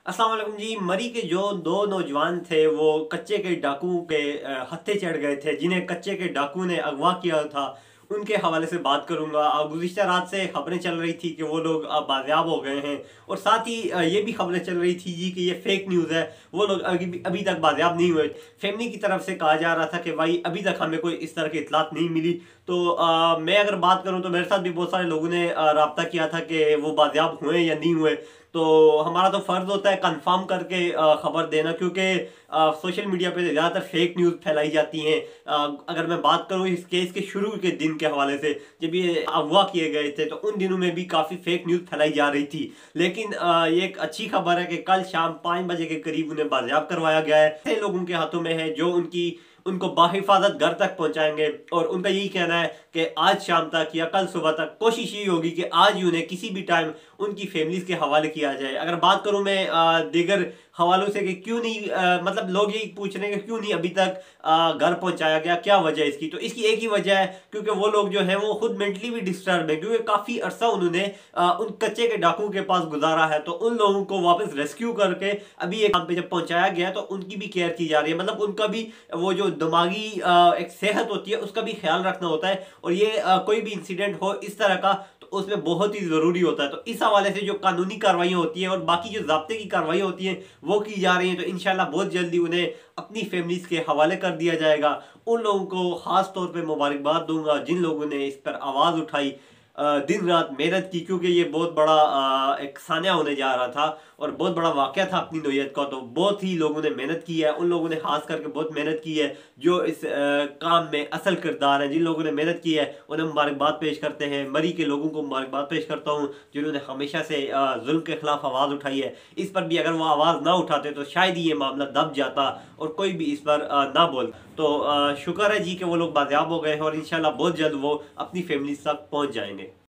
अस्सलाम वालेकुम जी। मरी के जो दो नौजवान थे वो कच्चे के डाकू के हत्थे चढ़ गए थे, जिन्हें कच्चे के डाकू ने अगवा किया था। उनके हवाले से बात करूंगा। गुज़िश्ता रात से खबरें चल रही थी कि वो लोग बाजियाब हो गए हैं, और साथ ही ये भी खबरें चल रही थी जी कि ये फेक न्यूज़ है, वो लोग अभी तक बाजियाब नहीं हुए। फैमिली की तरफ से कहा जा रहा था कि भाई अभी तक हमें कोई इस तरह की इतलात नहीं मिली। तो मैं अगर बात करूं तो मेरे साथ भी बहुत सारे लोगों ने रब्ता किया था कि वो बाजियाब हुए या नहीं हुए। तो हमारा तो फ़र्ज़ होता है कंफर्म करके ख़बर देना, क्योंकि सोशल मीडिया पे ज़्यादातर फेक न्यूज़ फैलाई जाती हैं। अगर मैं बात करूँ इस केस के शुरू के दिन के हवाले से, जब ये अगवा किए गए थे तो उन दिनों में भी काफ़ी फेक न्यूज़ फैलाई जा रही थी। लेकिन ये एक अच्छी खबर है कि कल शाम 5 बजे के करीब उन्हें बाजियाब करवाया गया है। ऐसे लोगों के हाथों में है जो उनको बाहिफाजत घर तक पहुंचाएंगे, और उनका यही कहना है कि आज शाम तक या कल सुबह तक कोशिश यही होगी कि आज ही उन्हें किसी भी टाइम उनकी फैमिलीज के हवाले किया जाए। अगर बात करूं मैं दीगर हवालों से कि क्यों नहीं, मतलब लोग यही पूछ रहे हैं कि क्यों नहीं अभी तक घर पहुंचाया गया, क्या वजह है इसकी। तो इसकी एक ही वजह है, क्योंकि वो लोग जो है वो खुद मेंटली भी डिस्टर्ब है, क्योंकि काफी अरसा उन्होंने उन कच्चे के डाकुओं के पास गुजारा है। तो उन लोगों को वापस रेस्क्यू करके अभी एक काम पे जब पहुंचाया गया तो उनकी भी केयर की जा रही है। मतलब उनका भी वो जो दिमागी एक सेहत होती है उसका भी ख्याल रखना होता है, और ये कोई भी इंसिडेंट हो इस तरह का तो उसमें बहुत ही ज़रूरी होता है। तो इस हवाले से जो कानूनी कार्रवाई होती है और बाकी जो ज़ाब्ते की कार्रवाई होती है वो की जा रही है। तो इंशाल्लाह बहुत जल्दी उन्हें अपनी फैमिलीज के हवाले कर दिया जाएगा। उन लोगों को ख़ास तौर पे मुबारकबाद दूंगा जिन लोगों ने इस पर आवाज़ उठाई, दिन रात मेहनत की, क्योंकि ये बहुत बड़ा एक सान्या होने जा रहा था और बहुत बड़ा वाक़या था अपनी नौयत का। तो बहुत ही लोगों ने मेहनत की है, उन लोगों ने खास करके बहुत मेहनत की है जो इस काम में असल किरदार हैं। जिन लोगों ने मेहनत की है उन्हें मुबारकबाद पेश करते हैं। मरी के लोगों को मुबारकबाद पेश करता हूँ जिन्होंने हमेशा से जुल्म के खिलाफ आवाज़ उठाई है। इस पर भी अगर वो आवाज़ ना उठाते तो शायद ही ये मामला दब जाता और कोई भी इस पर ना बोलता। तो शुक्र है जी कि वो लोग बाजियाब हो गए हैं, और इंशाल्लाह बहुत जल्द वो अपनी फैमिली तक पहुँच जाएंगे।